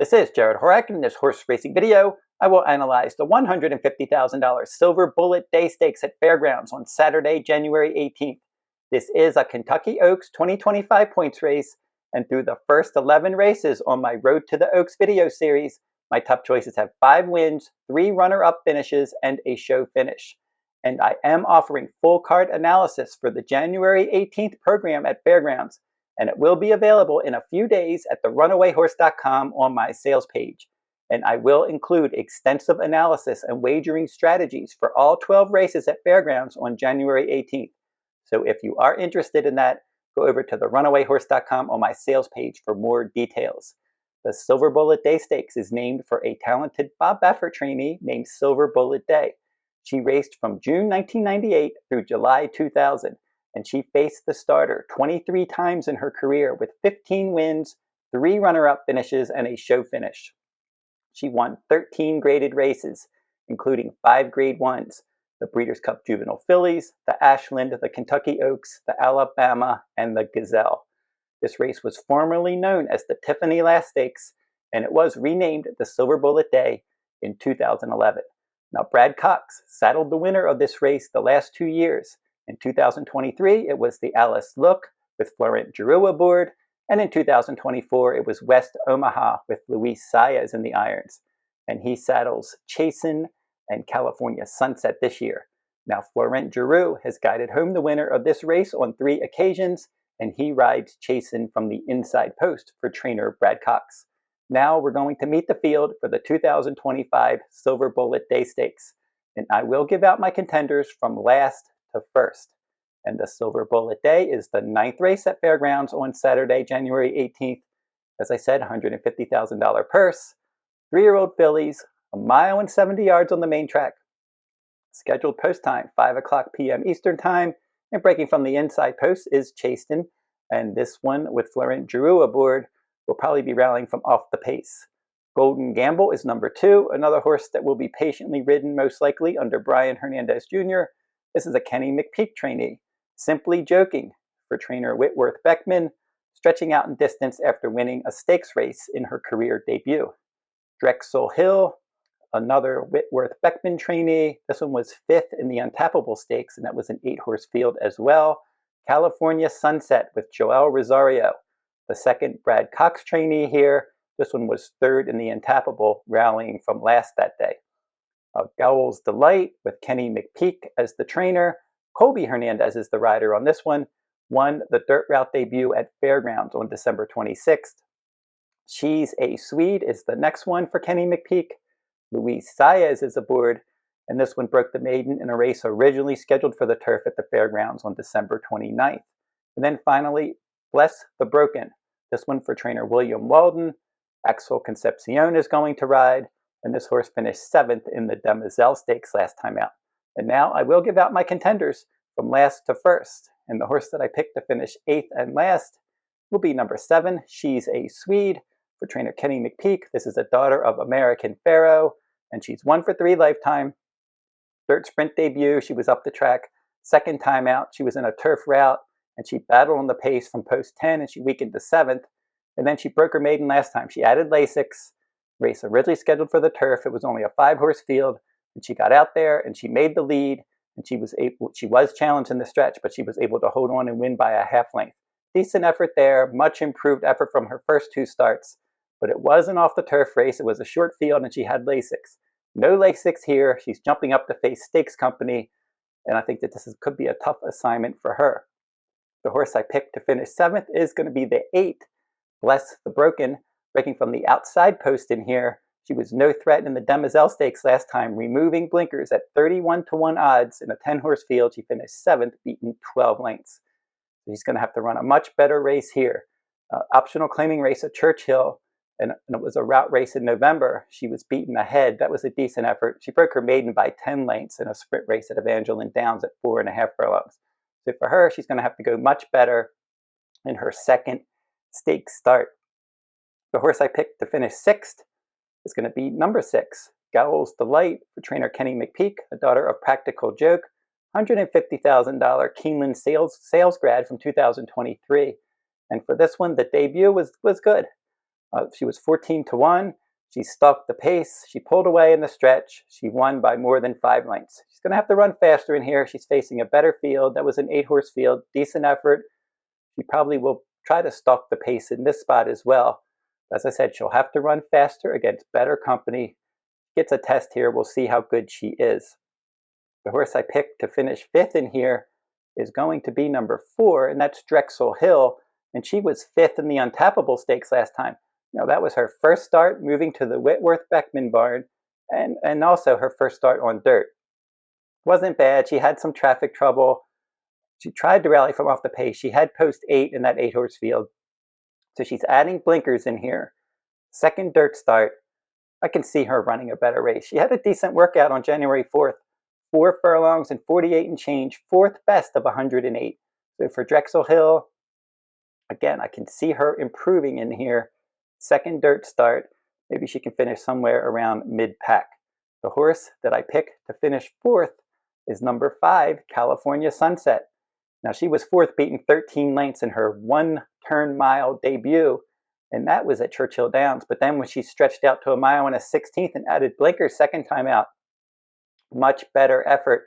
This is Jarrod Horak. In this horse racing video, I will analyze the $150,000 Silverbulletday Stakes at Fairgrounds on Saturday, January 18th. This is a Kentucky Oaks 2025 points race, and through the first 11 races on my Road to the Oaks video series, my top choices have 5 wins, 3 runner-up finishes, and a show finish. And I am offering full card analysis for the January 18th program at Fairgrounds, and it will be available in a few days at the runawayhorse.com on my sales page. And I will include extensive analysis and wagering strategies for all 12 races at Fairgrounds on January 18th. So if you are interested in that, go over to the runawayhorse.com on my sales page for more details. The Silverbulletday Stakes is named for a talented Bob Baffert trainee named Silverbulletday. She raced from June 1998 through July 2000. And she faced the starter 23 times in her career with 15 wins, 3 runner-up finishes, and a show finish. She won 13 graded races, including 5 Grade 1s, the Breeders' Cup Juvenile Fillies, the Ashland, the Kentucky Oaks, the Alabama, and the Gazelle. This race was formerly known as the Tiffany Last Stakes, and it was renamed the Silverbulletday in 2011. Now, Brad Cox saddled the winner of this race the last 2 years. In 2023, it was the Alice Look with Florent Geroux aboard, and in 2024, it was West Omaha with Luis Saez in the irons. And he saddles Chasten and California Sunset this year. Now, Florent Geroux has guided home the winner of this race on 3 occasions, and he rides Chasten from the inside post for trainer Brad Cox. Now we're going to meet the field for the 2025 Silverbulletday Stakes, and I will give out my contenders from last to first. And the Silverbulletday is the 9th race at Fairgrounds on Saturday, January 18th. As I said, $150,000 purse, 3-year-old fillies, 1 mile and 70 yards on the main track. Scheduled post time, 5 o'clock p.m. Eastern time, and breaking from the inside post is Chasten, and this one with Florent Geroux aboard will probably be rallying from off the pace. Golden Gamble is number 2, another horse that will be patiently ridden most likely under Brian Hernandez Jr. This is a Kenny McPeek trainee. Simply Joking for trainer Whitworth Beckman, stretching out in distance after winning a stakes race in her career debut. Drexel Hill, another Whitworth Beckman trainee. This one was 5th in the Untappable Stakes, and that was an 8-horse field as well. California Sunset with Joel Rosario, the second Brad Cox trainee here. This one was 3rd in the Untappable, rallying from last that day. Gowells Delight with Kenny McPeek as the trainer. Colby Hernandez is the rider on this one. Won the dirt route debut at Fairgrounds on December 26th. She's a Swede is the next one for Kenny McPeek. Luis Saez is aboard, and this one broke the maiden in a race originally scheduled for the turf at the Fairgrounds on December 29th. And then finally, Bless the Broken. This one for trainer William Walden. Axel Concepcion is going to ride, and this horse finished 7th in the Gazelle Stakes last time out. And now I will give out my contenders from last to first. And the horse that I picked to finish 8th and last will be number 7, She's a Swede, for trainer Kenny McPeek. This is a daughter of American Pharaoh, and she's 1 for 3 lifetime. 3rd sprint debut, she was up the track. 2nd time out, she was in a turf route, and she battled on the pace from post 10, and she weakened to 7th. And then she broke her maiden last time. She added Lasix. Race originally scheduled for the turf. It was only a 5-horse field, and she got out there and she made the lead, and she was challenged in the stretch, but she was able to hold on and win by a half length. Decent effort there, much improved effort from her first 2 starts, but it wasn't off the turf race. It was a short field, and she had Lasix. No Lasix here. She's jumping up to face Stakes Company, and I think that could be a tough assignment for her. The horse I picked to finish 7th is going to be the 8, Bless the Broken, breaking from the outside post in here. She was no threat in the Gazelle Stakes last time, removing blinkers at 31-1 odds in a 10-horse field. She finished 7th, beaten 12 lengths. So she's going to have to run a much better race here. Optional claiming race at Churchill, and it was a route race in November. She was beaten ahead. That was a decent effort. She broke her maiden by 10 lengths in a sprint race at Evangeline Downs at 4.5 furlongs. So for her, she's going to have to go much better in her 2nd stakes start. The horse I picked to finish 6th is going to be number 6, Gowells Delight, for trainer Kenny McPeek, a daughter of Practical Joke, $150,000 Keeneland sales grad from 2023. And for this one, the debut was good. She was 14-1. She stalked the pace. She pulled away in the stretch. She won by more than 5 lengths. She's going to have to run faster in here. She's facing a better field. That was an 8-horse field. Decent effort. She probably will try to stalk the pace in this spot as well. As I said, she'll have to run faster against better company. Gets a test here. We'll see how good she is. The horse I picked to finish 5th in here is going to be number 4, and that's Drexel Hill. And she was 5th in the Untappable Stakes last time. Now, that was her first start moving to the Whitworth-Beckman barn, and also her first start on dirt. Wasn't bad. She had some traffic trouble. She tried to rally from off the pace. She had post 8 in that 8-horse field. So she's adding blinkers in here. Second dirt start. I can see her running a better race. She had a decent workout on January 4th. 4 furlongs and 48 and change. 4th best of 108. So for Drexel Hill, again, I can see her improving in here. Second dirt start. Maybe she can finish somewhere around mid-pack. The horse that I picked to finish 4th is number 5, California Sunset. Now, she was 4th, beating 13 lengths in her 1-turn-mile debut, and that was at Churchill Downs. But then when she stretched out to a mile and a 16th and added blinkers second time out, much better effort,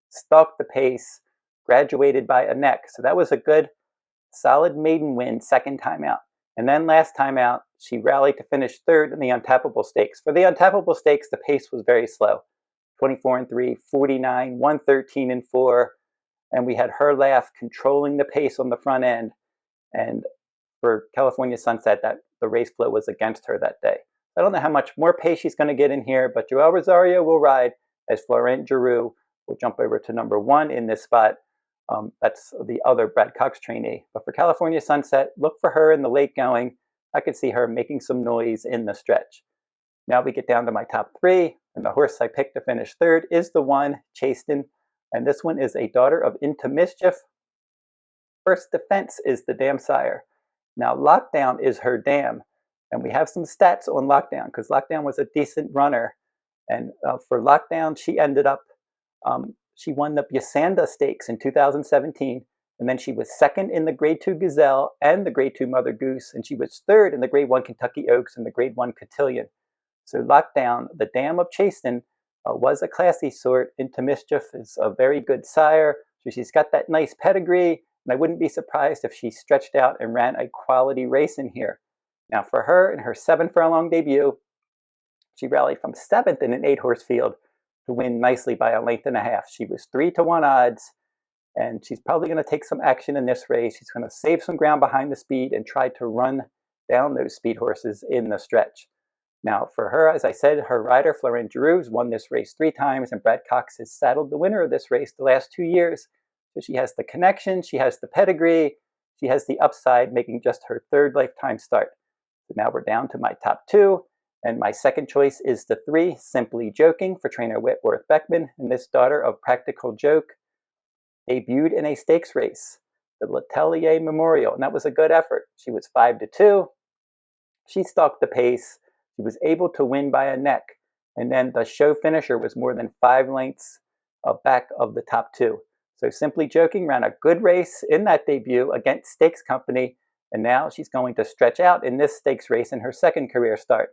stalked the pace, graduated by a neck. So that was a good, solid maiden win second time out. And then last time out, she rallied to finish 3rd in the Untappable Stakes. For the Untappable Stakes, the pace was very slow. 24-3, 49, 113-4. And we had Her Laugh controlling the pace on the front end. And for California Sunset, that the race flow was against her that day. I don't know how much more pace she's going to get in here, but Joel Rosario will ride as Florent Giroux will jump over to number 1 in this spot. That's the other Brad Cox trainee. But for California Sunset, look for her in the late going. I could see her making some noise in the stretch. Now we get down to my top 3, and the horse I picked to finish 3rd is the one, Chasten. And this one is a daughter of Into Mischief. First Defense is the dam sire. Now Lockdown is her dam. And we have some stats on Lockdown, because Lockdown was a decent runner. And for Lockdown, she ended up, she won the Yasanda Stakes in 2017. And then she was 2nd in the Grade 2 Gazelle and the Grade 2 Mother Goose. And she was 3rd in the Grade 1 Kentucky Oaks and the Grade 1 Cotillion. So Lockdown, the dam of Chasten, was a classy sort. Into Mischief is a very good sire. So she's got that nice pedigree. And I wouldn't be surprised if she stretched out and ran a quality race in here. Now for her, in her 7-furlong debut, she rallied from 7th in an 8-horse field to win nicely by 1.5 lengths. She was 3-1 odds, and she's probably going to take some action in this race. She's going to save some ground behind the speed and try to run down those speed horses in the stretch. Now for her, as I said, her rider, Florent Giroux, has won this race 3 times, and Brad Cox has saddled the winner of this race the last 2 years. So she has the connection, she has the pedigree, she has the upside, making just her 3rd lifetime start. So now we're down to my top 2. And my second choice is the 3, Simply Joking, for trainer Whitworth Beckman. And this daughter of Practical Joke debuted in a stakes race, the Letellier Memorial. And that was a good effort. She was 5-2. She stalked the pace. She was able to win by a neck. And then the show finisher was more than 5 lengths back of the top 2. So Simply Joking ran a good race in that debut against Stakes Company. And now she's going to stretch out in this stakes race in her 2nd career start.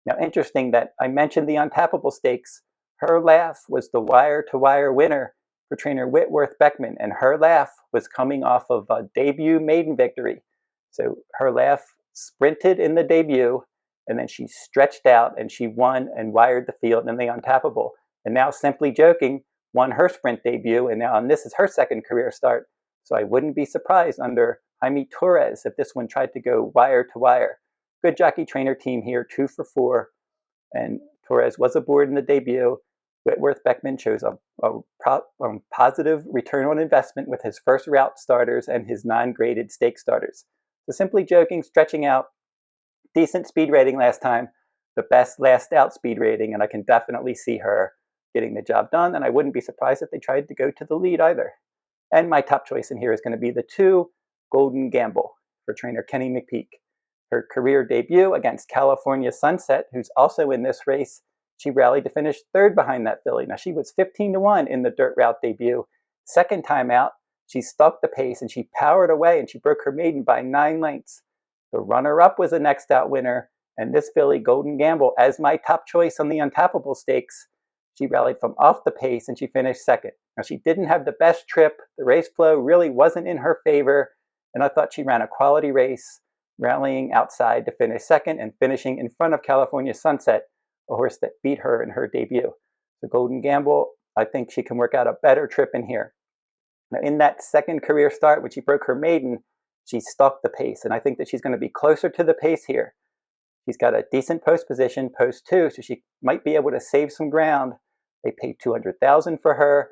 Now, interesting that I mentioned the Untappable Stakes. Her Laugh was the wire-to-wire winner for trainer Whitworth Beckman, and Her Laugh was coming off of a debut maiden victory. So Her Laugh sprinted in the debut, and then she stretched out, and she won and wired the field in the Untappable. And now Simply Joking won her sprint debut, and this is her 2nd career start. So I wouldn't be surprised under Jaime Torres if this one tried to go wire-to-wire. Good jockey trainer team here, 2 for 4. And Torres was aboard in the debut. Whitworth Beckman chose a positive return on investment with his first route starters and his non-graded stake starters. So Simply Joking, stretching out, decent speed rating last time, the best last out speed rating, and I can definitely see her getting the job done, and I wouldn't be surprised if they tried to go to the lead either. And my top choice in here is going to be the 2, Golden Gamble, for trainer Kenny McPeak. Her career debut against California Sunset, who's also in this race, she rallied to finish 3rd behind that filly. Now, she was 15-1 in the dirt route debut. 2nd time out, she stalked the pace and she powered away and she broke her maiden by 9 lengths. The runner-up was a next out winner, And this filly, Golden Gamble, as my top choice on the Untappable Stakes, she rallied from off the pace and she finished second. Now, she didn't have the best trip. The race flow really wasn't in her favor, and I thought she ran a quality race, rallying outside to finish second and finishing in front of California Sunset, a horse that beat her in her debut. The Golden Gamble, I think she can work out a better trip in here. Now, in that second career start, when she broke her maiden, she stalked the pace, and I think that she's going to be closer to the pace here. She's got a decent post position, post 2, so she might be able to save some ground. They paid $200,000 for her.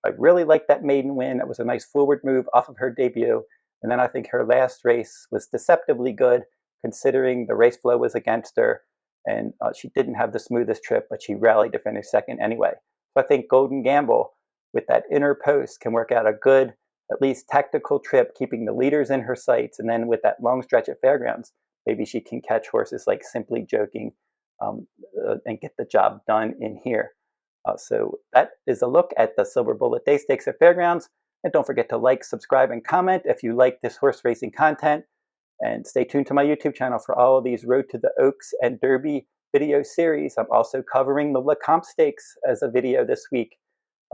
I really liked that maiden win. That was a nice forward move off of her debut. And then I think her last race was deceptively good, considering the race flow was against her. And she didn't have the smoothest trip, but she rallied to finish second anyway. So I think Golden Gamble, with that inner post, can work out a good, at least tactical trip, keeping the leaders in her sights. And then with that long stretch at Fairgrounds, maybe she can catch horses like Simply Joking and get the job done in here. So that is a look at the Silverbulletday Stakes at Fairgrounds. And don't forget to like, subscribe, and comment if you like this horse racing content. And stay tuned to my YouTube channel for all of these Road to the Oaks and Derby video series. I'm also covering the Lecomte Stakes as a video this week.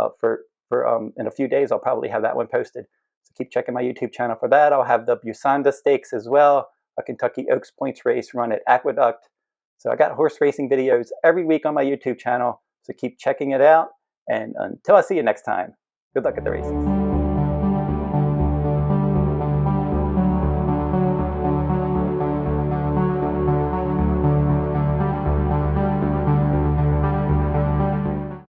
In a few days, I'll probably have that one posted. So keep checking my YouTube channel for that. I'll have the Busanda Stakes as well, a Kentucky Oaks points race run at Aqueduct. So I got horse racing videos every week on my YouTube channel. So keep checking it out. And until I see you next time, good luck at the races.